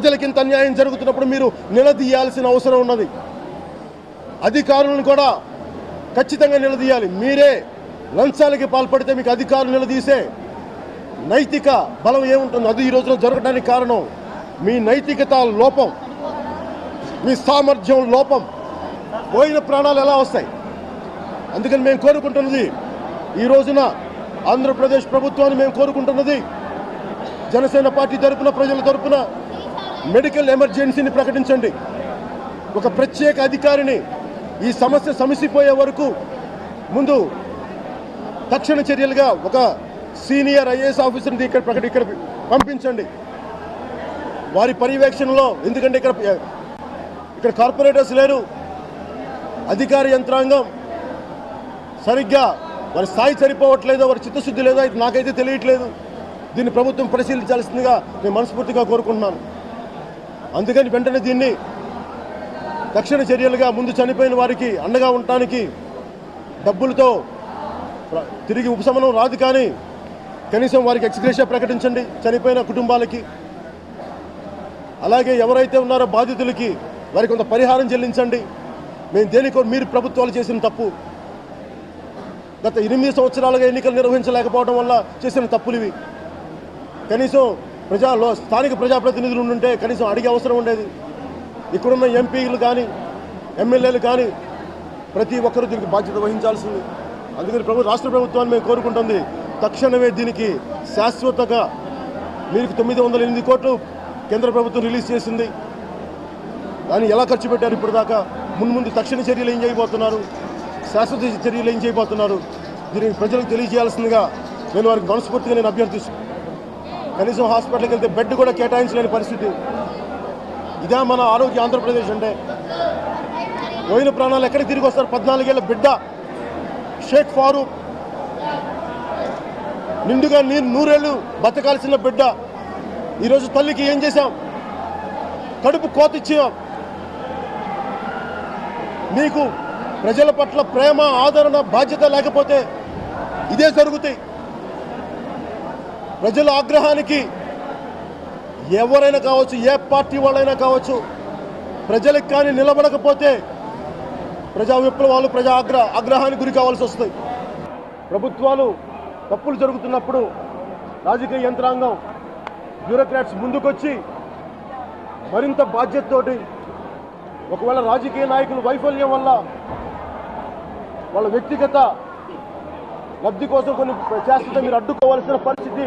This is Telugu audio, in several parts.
ప్రజలకు ఇంత అన్యాయం జరుగుతున్నప్పుడు మీరు నిలదీయాల్సిన అవసరం ఉన్నది. అధికారులను కూడా ఖచ్చితంగా నిలదీయాలి. మీరే లంచాలకి పాల్పడితే మీకు అధికారులు నిలదీసే నైతిక బలం ఏముంటుంది? అది ఈ రోజున జరగడానికి కారణం మీ నైతికత లోపం, మీ సామర్థ్యం లోపం. పోయిన ప్రాణాలు ఎలా వస్తాయి? అందుకని మేము కోరుకుంటున్నది, ఈ రోజున ఆంధ్రప్రదేశ్ ప్రభుత్వాన్ని మేము కోరుకుంటున్నది, జనసేన పార్టీ తరఫున, ప్రజల తరఫున మెడికల్ ఎమర్జెన్సీని ప్రకటించండి. ఒక ప్రత్యేక అధికారిని ఈ సమస్య సమసిపోయే వరకు ముందు తక్షణ చర్యలుగా ఒక సీనియర్ ఐఏఎస్ ఆఫీసర్ని ఇక్కడ పంపించండి. వారి పర్యవేక్షణలో, ఎందుకంటే ఇక్కడ కార్పొరేటర్స్ లేరు, అధికార యంత్రాంగం సరిగ్గా వారి స్థాయి సరిపోవట్లేదో, వారి చిత్తశుద్ధి లేదో అయితే నాకైతే తెలియట్లేదు. దీన్ని ప్రభుత్వం పరిశీలించాల్సిందిగా నేను మనస్ఫూర్తిగా కోరుకుంటున్నాను. అందుకని వెంటనే దీన్ని తక్షణ చర్యలుగా ముందు చనిపోయిన వారికి అండగా ఉండటానికి డబ్బులతో తిరిగి ఉపశమనం రాదు, కానీ కనీసం వారికి ఎక్స్గ్రేషియా ప్రకటించండి చనిపోయిన కుటుంబాలకి. అలాగే ఎవరైతే ఉన్నారో బాధితులకి వారికి కొంత పరిహారం చెల్లించండి. మేము దేనికో మీరు ప్రభుత్వాలు చేసిన తప్పు, గత 8 సంవత్సరాలుగా ఎన్నికలు నిర్వహించలేకపోవడం వల్ల చేసిన తప్పులు ఇవి. కనీసం స్థానిక ప్రజాప్రతినిధులు ఉంటే కనీసం అడిగే అవసరం ఉండేది. ఇక్కడున్న ఎంపీలు కానీ ఎమ్మెల్యేలు కానీ ప్రతి ఒక్కరూ దీనికి బాధ్యత వహించాల్సింది. అందుకని రాష్ట్ర ప్రభుత్వాన్ని మేము కోరుకుంటుంది, తక్షణమే దీనికి శాశ్వతంగా మీకు 908 కోట్లు కేంద్ర ప్రభుత్వం రిలీజ్ చేసింది. దాన్ని ఎలా ఖర్చు పెట్టారు ఇప్పుడు దాకా? ముందు తక్షణ చర్యలు ఏం చేయబోతున్నారు, శాశ్వత చర్యలు ఏం చేయబోతున్నారు, దీనికి ప్రజలకు తెలియజేయాల్సిందిగా నేను వారికి మనస్ఫూర్తిగా నేను అభ్యర్థిస్తున్నాను. కనీసం హాస్పిటల్కి వెళ్తే బెడ్ కూడా కేటాయించలేని పరిస్థితి. ఇదే మన ఆరోగ్య ఆంధ్రప్రదేశ్ అంటే? పోయిన ప్రాణాలు ఎక్కడికి తిరిగి వస్తారు? 14 ఏళ్ల బిడ్డ షేక్ ఫారూక్, నిండుగా 100 ఏళ్ళు బతకాల్సిన బిడ్డ. ఈరోజు తల్లికి ఏం చేశాం? కడుపు కోతిచ్చాం. నీకు ప్రజల పట్ల ప్రేమ, ఆదరణ, బాధ్యత లేకపోతే ఇదే జరుగుతాయి. ప్రజల ఆగ్రహానికి ఎవరైనా కావచ్చు, ఏ పార్టీ వాళ్ళైనా కావచ్చు, ప్రజలకు కానీ నిలబడకపోతే ప్రజా విప్లవాలు, ప్రజా ఆగ్రహానికి గురి కావాల్సి వస్తాయి. ప్రభుత్వాలు తప్పులు జరుగుతున్నప్పుడు రాజకీయ యంత్రాంగం, బ్యూరోక్రాట్స్ ముందుకొచ్చి మరింత బాధ్యతతోటి, ఒకవేళ రాజకీయ నాయకుల వైఫల్యం వల్ల వాళ్ళ వ్యక్తిగత లబ్ధి కోసం కొన్ని చేస్తుంటే మీరు అడ్డుకోవాల్సిన పరిస్థితి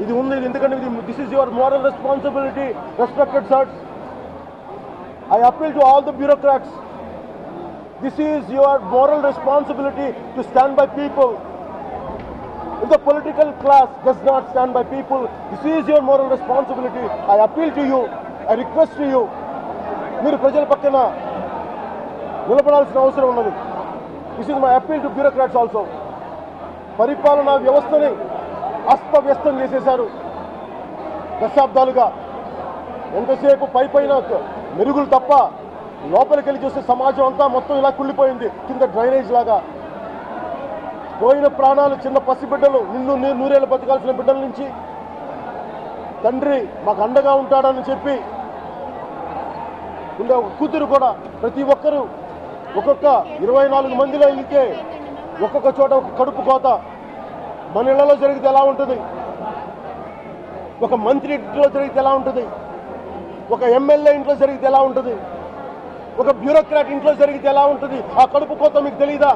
ఇది ఉంది. ఎందుకంటే this is your moral responsibility, respected sirs. I appeal to all the bureaucrats, this is your moral responsibility to stand by people. If the political class does not stand by people, this is your moral responsibility. I appeal to you, I request to you, మీరు ప్రజల పక్కన నిలబడాల్సిన అవసరం ఉన్నది. This is my appeal to bureaucrats also. పరిపాలనా వ్యవస్థని అస్తవ్యస్తం చేసేశారు దశాబ్దాలుగా. ఎంతసేపు పైన మెరుగులు తప్ప లోపలికి వెళ్ళి చూస్తే సమాజం అంతా మొత్తం ఇలా కుళ్ళిపోయింది, కింద డ్రైనేజ్ లాగా. పోయిన ప్రాణాలు, చిన్న పసిబిడ్డలు, 100 ఏళ్ళు బతకాల్సిన బిడ్డల నుంచి తండ్రి మాకు అండగా ఉంటాడని చెప్పి ఉండే కూతురు కూడా, ప్రతి ఒక్కరూ ఒక్కొక్క 24 మందిలో ఇంకే ఒక్కొక్క చోట ఒక కడుపు కోత. మన ఇళ్లలో జరిగితే ఎలా ఉంటుంది? ఒక మంత్రి ఇంట్లో జరిగితే ఎలా ఉంటుంది? ఒక ఎమ్మెల్యే ఇంట్లో జరిగితే ఎలా ఉంటుంది? ఒక బ్యూరోక్రాట్ ఇంట్లో జరిగితే ఎలా ఉంటుంది? ఆ కడుపు కోత మీకు తెలీదా?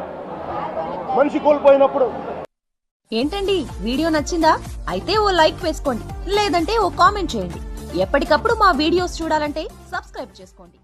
మనిషి కోల్పోయినప్పుడు. ఏంటండి, వీడియో నచ్చిందా? అయితే ఓ లైక్ వేసుకోండి, లేదంటే ఓ కామెంట్ చేయండి. ఎప్పటికప్పుడు మా వీడియోస్ చూడాలంటే సబ్స్క్రైబ్ చేసుకోండి.